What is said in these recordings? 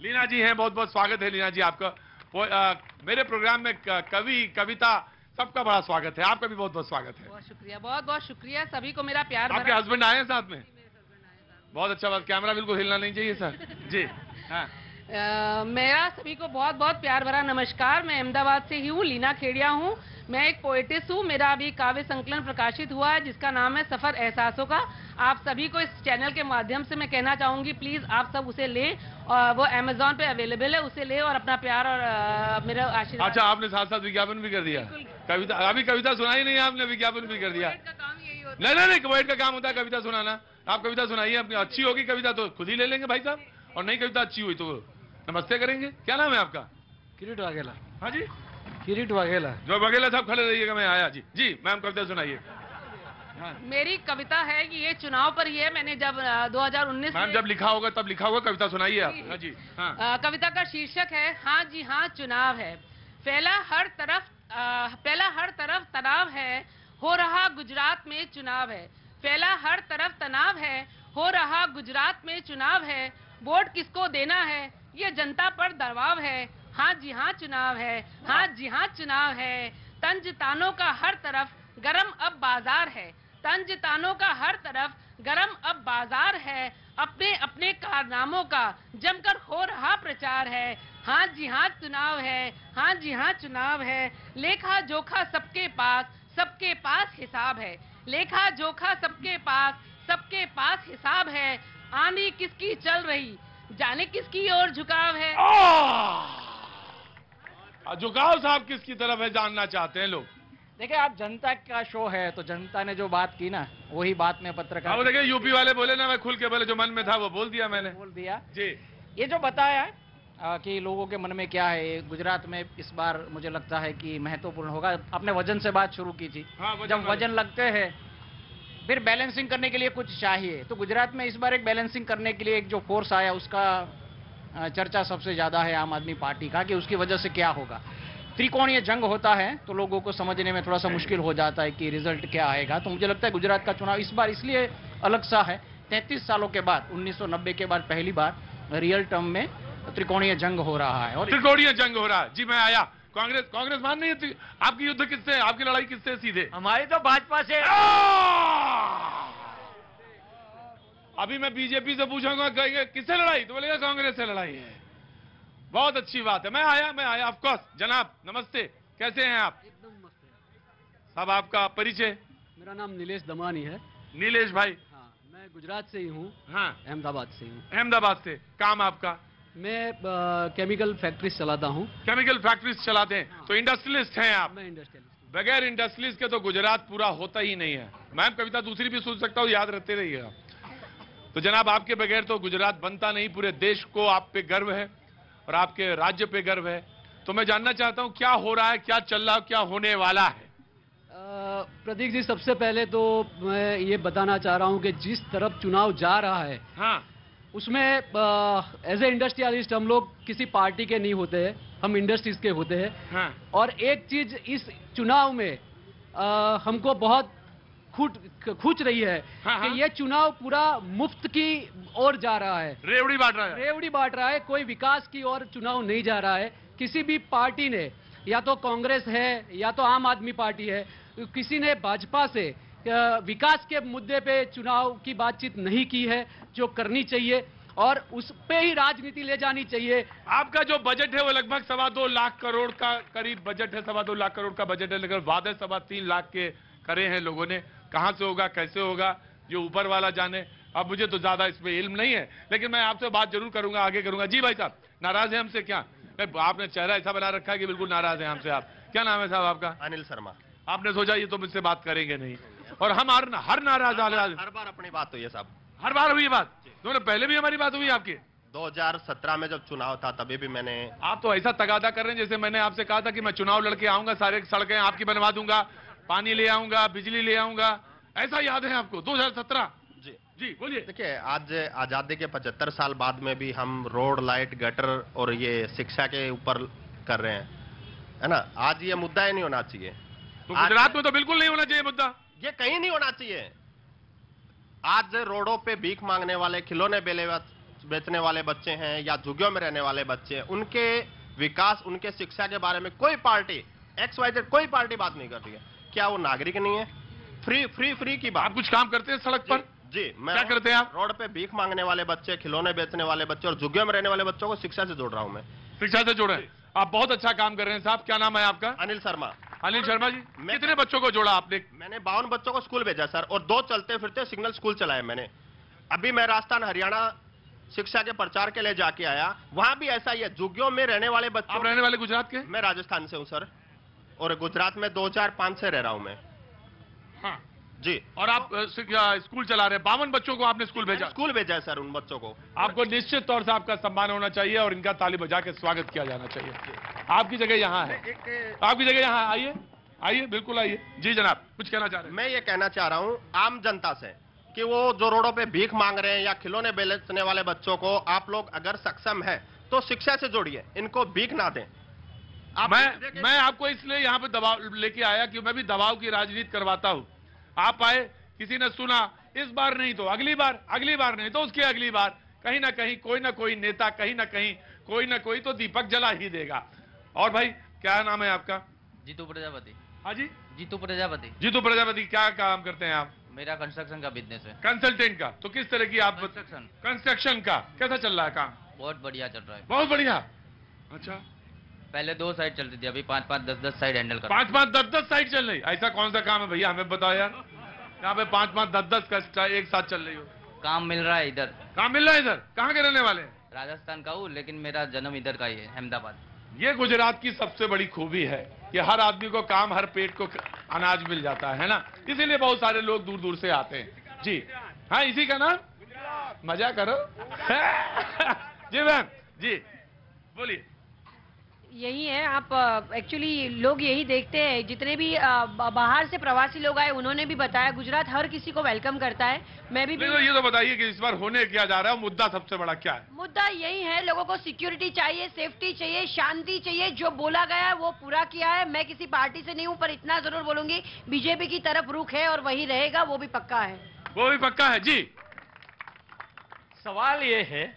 लीना जी हैं, बहुत बहुत स्वागत है लीना जी आपका। मेरे प्रोग्राम में कवि कविता सबका बड़ा स्वागत है, आपका भी बहुत बहुत स्वागत है। बहुत बहुत शुक्रिया, सभी को मेरा प्यार। आपके हस्बैंड आए हैं साथ में? बहुत अच्छा बात, कैमरा बिल्कुल हिलना नहीं चाहिए सर जी। हाँ, मेरा सभी को बहुत बहुत प्यार भरा नमस्कार। मैं अहमदाबाद से ही हूँ, लीना खेड़िया हूँ। मैं एक पोएटिस हूँ। मेरा अभी काव्य संकलन प्रकाशित हुआ है जिसका नाम है सफर एहसासों का। आप सभी को इस चैनल के माध्यम से मैं कहना चाहूंगी, प्लीज आप सब उसे लें, और वो अमेजोन पे अवेलेबल है, उसे लें और अपना प्यार और मेरा आशीर्वाद। अच्छा, आपने साथ साथ विज्ञापन भी कर दिया? कविता अभी कविता सुनाई नहीं, आपने विज्ञापन भी कर दिया। नहीं नहीं नहीं, पोएट का काम होता है कविता सुनाना। आप कविता सुनाइए अपनी, अच्छी होगी कविता तो खुद ही ले लेंगे भाई साहब, और नहीं कविता अच्छी हुई तो नमस्ते करेंगे। क्या नाम है आपका? किरीट वाघेला। हाँ जी, किरीट वाघेला। जो वाघेला साहब खड़े रहिएगा, मैं आया जी। जी मैम, कविता सुनाइए। हाँ। मेरी कविता है कि ये चुनाव पर ही है। मैंने जब 2019 मैम जब लिखा होगा तब लिखा होगा, कविता सुनाइए आप। हाँ जी। हाँ। कविता का शीर्षक है हाँ जी हाँ चुनाव है। फैला हर तरफ तनाव है, हो रहा गुजरात में चुनाव है। फैला हर तरफ तनाव है, हो रहा गुजरात में चुनाव है। वोट किसको देना है, ये जनता पर दबाव है। हाँ जी हाँ चुनाव है, हाँ जी हाँ चुनाव है। तंज तानों का हर तरफ गरम अब बाजार है। तंज तानों का हर तरफ गरम अब बाजार है। अपने अपने कारनामों का जमकर हो रहा प्रचार है। हाँ जी हाँ चुनाव है, हाँ जी हाँ चुनाव है। लेखा जोखा सबके पास हिसाब है। लेखा जोखा सबके पास हिसाब है। आंधी किसकी चल रही, जाने किसकी ओर झुकाव है। झुकाव साहब किसकी तरफ है जानना चाहते हैं लोग। देखिए, आप जनता का शो है तो जनता ने जो बात की ना वही बात में पत्रकार। अब देखिए, यूपी वाले बोले ना, मैं खुल के बोले, जो मन में था वो बोल दिया मैंने। बोल दिया जी। ये जो बताया कि लोगों के मन में क्या है, गुजरात में इस बार मुझे लगता है कि महत्वपूर्ण होगा। आपने वजन से बात शुरू की थी। हाँ, जब वजन लगते हैं फिर बैलेंसिंग करने के लिए कुछ चाहिए, तो गुजरात में इस बार एक बैलेंसिंग करने के लिए एक जो फोर्स आया उसका चर्चा सबसे ज्यादा है आम आदमी पार्टी का, कि उसकी वजह से क्या होगा। त्रिकोणीय जंग होता है तो लोगों को समझने में थोड़ा सा मुश्किल हो जाता है कि रिजल्ट क्या आएगा। तो मुझे लगता है गुजरात का चुनाव इस बार इसलिए अलग सा है, 33 सालों के बाद, 1990 के बाद पहली बार रियल टर्म में त्रिकोणीय जंग हो रहा है। और त्रिकोणीय जंग हो रहा है जी। मैं आया, कांग्रेस मान नहीं है। आपकी युद्ध किससे, आपकी लड़ाई किससे? सीधे हमारी तो भाजपा से। अभी मैं बीजेपी से पूछूंगा किससे लड़ाई, तो बोलेगा कांग्रेस से लड़ाई है। बहुत अच्छी बात है। मैं आया ऑफ कोर्स। जनाब नमस्ते, कैसे हैं आप? एकदम मस्त है साहब, आपका परिचय? मेरा नाम नीलेश दमानी है। नीलेश भाई? हाँ, मैं गुजरात से ही हूँ। हाँ, अहमदाबाद से हूँ। अहमदाबाद से। काम आपका? मैं केमिकल फैक्ट्रीज चलाता हूँ। केमिकल फैक्ट्रीज चलाते हैं। हाँ। तो इंडस्ट्रियलिस्ट हैं आप? मैं इंडस्ट्रियलिस्ट। बगैर इंडस्ट्रियलिस्ट के तो गुजरात पूरा होता ही नहीं है। मैम कविता दूसरी भी सुन सकता हूँ, याद रखते रहिएगा। तो जनाब, आपके बगैर तो गुजरात बनता नहीं। पूरे देश को आप पे गर्व है और आपके राज्य पे गर्व है। तो मैं जानना चाहता हूं क्या हो रहा है, क्या चल रहा है, क्या होने वाला है? प्रतीक जी, सबसे पहले तो मैं ये बताना चाह रहा हूं कि जिस तरफ चुनाव जा रहा है, हाँ, उसमें एज ए इंडस्ट्रियलिस्ट हम लोग किसी पार्टी के नहीं होते हैं, हम इंडस्ट्रीज के होते हैं। हाँ। और एक चीज इस चुनाव में हमको बहुत खूच रही है। हाँ, कि ये चुनाव पूरा मुफ्त की ओर जा रहा है, रेवड़ी बांट रहा है। कोई विकास की ओर चुनाव नहीं जा रहा है। किसी भी पार्टी ने, या तो कांग्रेस है या तो आम आदमी पार्टी है, किसी ने भाजपा से विकास के मुद्दे पे चुनाव की बातचीत नहीं की है, जो करनी चाहिए, और उस पे ही राजनीति ले जानी चाहिए। आपका जो बजट है वो लगभग 2.25 लाख करोड़ का करीब बजट है। 2.25 लाख करोड़ का बजट है, लेकिन वादे 3.25 लाख के करे हैं लोगों ने। कहां से होगा, कैसे होगा, जो ऊपर वाला जाने। अब मुझे तो ज्यादा इसमें इल्म नहीं है, लेकिन मैं आपसे बात जरूर करूंगा, आगे करूंगा। जी भाई साहब, नाराज है हमसे क्या? आपने चेहरा ऐसा बना रखा है कि बिल्कुल नाराज है हमसे। आप, क्या नाम है साहब आपका? अनिल शर्मा। आपने सोचा ये तो मुझसे बात करेंगे नहीं, और हम हर नाराज हर बार अपनी बात हुई है साहब। हर बार हुई बात? दोनों पहले भी हमारी बात हुई आपकी? 2017 में जब चुनाव था तभी भी मैंने। आप तो ऐसा तगादा कर रहे हैं जैसे मैंने आपसे कहा था कि मैं चुनाव लड़के आऊंगा, सारे सड़कें आपकी बनवा दूंगा, पानी ले आऊंगा, बिजली ले आऊंगा। ऐसा याद है आपको? 2017? जी बोलिए। देखिए, आज आजादी के 75 साल बाद में भी हम रोड, लाइट, गटर और ये शिक्षा के ऊपर कर रहे हैं, है ना। आज ये मुद्दा ही नहीं होना चाहिए। तो गुजरात में तो बिल्कुल नहीं होना चाहिए मुद्दा, ये कहीं नहीं होना चाहिए। आज रोडों पे भीख मांगने वाले, खिलौने बेले बेचने वाले बच्चे हैं या झुग्गियों में रहने वाले बच्चे हैं, उनके विकास, उनके शिक्षा के बारे में कोई पार्टी XYZ कोई पार्टी बात नहीं कर रही है। क्या वो नागरिक नहीं है? फ्री की बात। आप कुछ काम करते हैं सड़क पर? जी, मैं क्या करते हैं आप? रोड पे भीख मांगने वाले बच्चे, खिलौने बेचने वाले बच्चे और झुग्गियों में रहने वाले बच्चों को शिक्षा से जोड़ रहा हूं मैं। शिक्षा से जोड़े? आप बहुत अच्छा काम कर रहे हैं साहब। क्या नाम है आपका? अनिल शर्मा। अनिल शर्मा जी, कितने बच्चों को जोड़ा आपने? मैंने 52 बच्चों को स्कूल भेजा सर, और 2 चलते फिरते सिग्नल स्कूल चलाए मैंने। अभी मैं राजस्थान हरियाणा शिक्षा के प्रचार के लिए जाके आया, वहां भी ऐसा ही है, झुग्गियों में रहने वाले बच्चे। आप रहने वाले गुजरात के? मैं राजस्थान से हूं सर, और गुजरात में 2005 से रह रहा हूं मैं। हाँ जी। और आप स्कूल चला रहे हैं, 52 बच्चों को आपने स्कूल भेजा? स्कूल भेजा है सर उन बच्चों को। आपको निश्चित तौर से आपका सम्मान होना चाहिए और इनका ताली बजा के स्वागत किया जाना चाहिए। आपकी जगह यहाँ है, आपकी जगह यहाँ। आइए आइए, बिल्कुल आइए। जी जनाब, कुछ कहना चाह रहे हैं? मैं ये कहना चाह रहा हूँ आम जनता से कि वो जो रोडों पे भीख मांग रहे हैं या खिलौने बेचने वाले बच्चों को आप लोग अगर सक्षम है तो शिक्षा से जोड़िए, इनको भीख ना दें। मैं आपको इसलिए यहाँ पे दबाव लेके आया कि मैं भी दबाव की राजनीति करवाता हूँ। आप आए, किसी ने सुना, इस बार नहीं तो अगली बार, अगली बार नहीं तो उसकी अगली बार, कहीं ना कहीं कोई ना कोई नेता, कहीं ना कहीं कोई ना कोई तो दीपक जला ही देगा। और भाई क्या नाम है आपका? जीतू प्रजापति। हाँ जी, जीतू प्रजापति। जीतू प्रजापति, क्या काम करते हैं आप? मेरा कंस्ट्रक्शन का बिजनेस है। कंसल्टेंट का? तो किस तरह की आप? कंस्ट्रक्शन का कैसा चल रहा है काम? बहुत बढ़िया चल रहा है। बहुत बढ़िया। अच्छा, पहले 2 साइड चलती थी, अभी 5-5, 10-10 साइड हैंडल कर। 5-5, 10-10 साइड चल रही? ऐसा कौन सा काम है भैया, हमें बताओ यार। यहाँ पे 5-5, 10-10 का एक साथ चल रही हो? काम मिल रहा है इधर। काम मिल रहा है इधर? कहाँ के रहने वाले हैं? राजस्थान का हूँ, लेकिन मेरा जन्म इधर का ही है, अहमदाबाद। ये गुजरात की सबसे बड़ी खूबी है कि हर आदमी को काम, हर पेट को अनाज मिल जाता है ना, इसीलिए बहुत सारे लोग दूर दूर से आते हैं। जी हाँ, इसी का नाम, मजा करो। जी मैम, जी बोलिए। यही है, आप एक्चुअली लोग यही देखते हैं, जितने भी बाहर से प्रवासी लोग आए उन्होंने भी बताया गुजरात हर किसी को वेलकम करता है। मैं भी तो ये तो बताइए कि इस बार होने क्या जा रहा है, मुद्दा सबसे बड़ा क्या है? मुद्दा यही है, लोगों को सिक्योरिटी चाहिए, सेफ्टी चाहिए, शांति चाहिए। जो बोला गया है वो पूरा किया है। मैं किसी पार्टी से नहीं हूँ, पर इतना जरूर बोलूंगी, बीजेपी की तरफ रुख है और वही रहेगा, वो भी पक्का है। वो भी पक्का है। जी, सवाल ये है,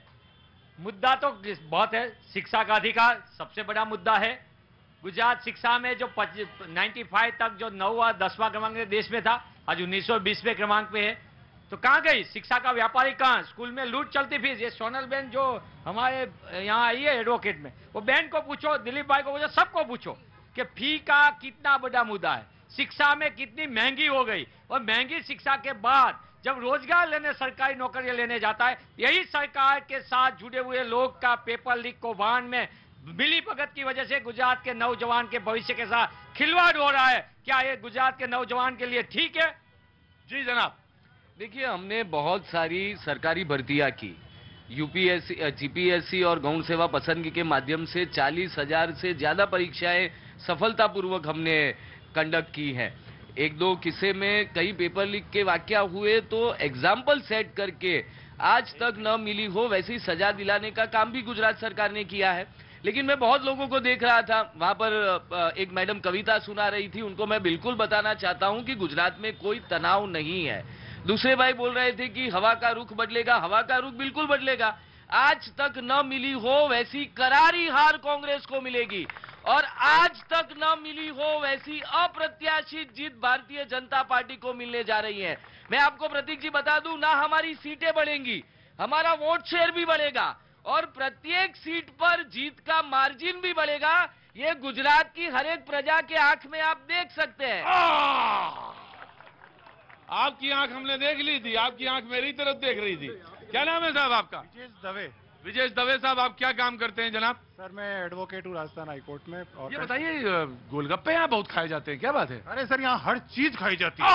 मुद्दा तो बहुत है, शिक्षा का अधिकार सबसे बड़ा मुद्दा है। गुजरात शिक्षा में जो 95 तक जो 9वां 10वां क्रमांक देश में था, आज 1920वें क्रमांक पे है। तो कहाँ गई शिक्षा का व्यापारी? कहाँ? स्कूल में लूट चलती फीस। ये सोनल बहन जो हमारे यहाँ आई है एडवोकेट में, वो बहन को पूछो, दिलीप भाई को पूछो, सबको पूछो कि फी का कितना बड़ा मुद्दा है, शिक्षा में कितनी महंगी हो गई। और महंगी शिक्षा के बाद जब रोजगार लेने, सरकारी नौकरियां लेने जाता है, यही सरकार के साथ जुड़े हुए लोग का पेपर लीक कौभांड में मिली भगत की वजह से गुजरात के नौजवान के भविष्य के साथ खिलवाड़ हो रहा है। क्या ये गुजरात के नौजवान के लिए ठीक है? जी जनाब। देखिए, हमने बहुत सारी सरकारी भर्तियां की, यूपीएससी, जीपीएससी और गौण सेवा पसंदगी के माध्यम से 40,000 से ज्यादा परीक्षाएं सफलतापूर्वक हमने कंडक्ट की हैं। 1-2 किस्से में कई पेपर लीक के वाकया हुए तो एग्जाम्पल सेट करके आज तक न मिली हो वैसी सजा दिलाने का काम भी गुजरात सरकार ने किया है। लेकिन मैं बहुत लोगों को देख रहा था, वहां पर एक मैडम कविता सुना रही थी, उनको मैं बिल्कुल बताना चाहता हूं कि गुजरात में कोई तनाव नहीं है। दूसरे भाई बोल रहे थे कि हवा का रुख बदलेगा, हवा का रुख बिल्कुल बदलेगा। आज तक न मिली हो वैसी करारी हार कांग्रेस को मिलेगी और आज तक न मिली हो वैसी अप्रत्याशित जीत भारतीय जनता पार्टी को मिलने जा रही है। मैं आपको प्रतीक जी बता दूं, ना हमारी सीटें बढ़ेंगी, हमारा वोट शेयर भी बढ़ेगा और प्रत्येक सीट पर जीत का मार्जिन भी बढ़ेगा। ये गुजरात की हर एक प्रजा के आंख में आप देख सकते हैं। आपकी आंख हमने देख ली थी, आपकी आंख मेरी तरफ देख रही थी। क्या नाम है साहब आपका? विजेश दवे। विजेश दवे साहब, आप क्या काम करते हैं जनाब? सर मैं एडवोकेट हूँ राजस्थान हाईकोर्ट में। और ये बताइए, गोलगप्पे यहाँ बहुत खाए जाते हैं, क्या बात है? अरे सर, यहाँ हर चीज खाई जाती है।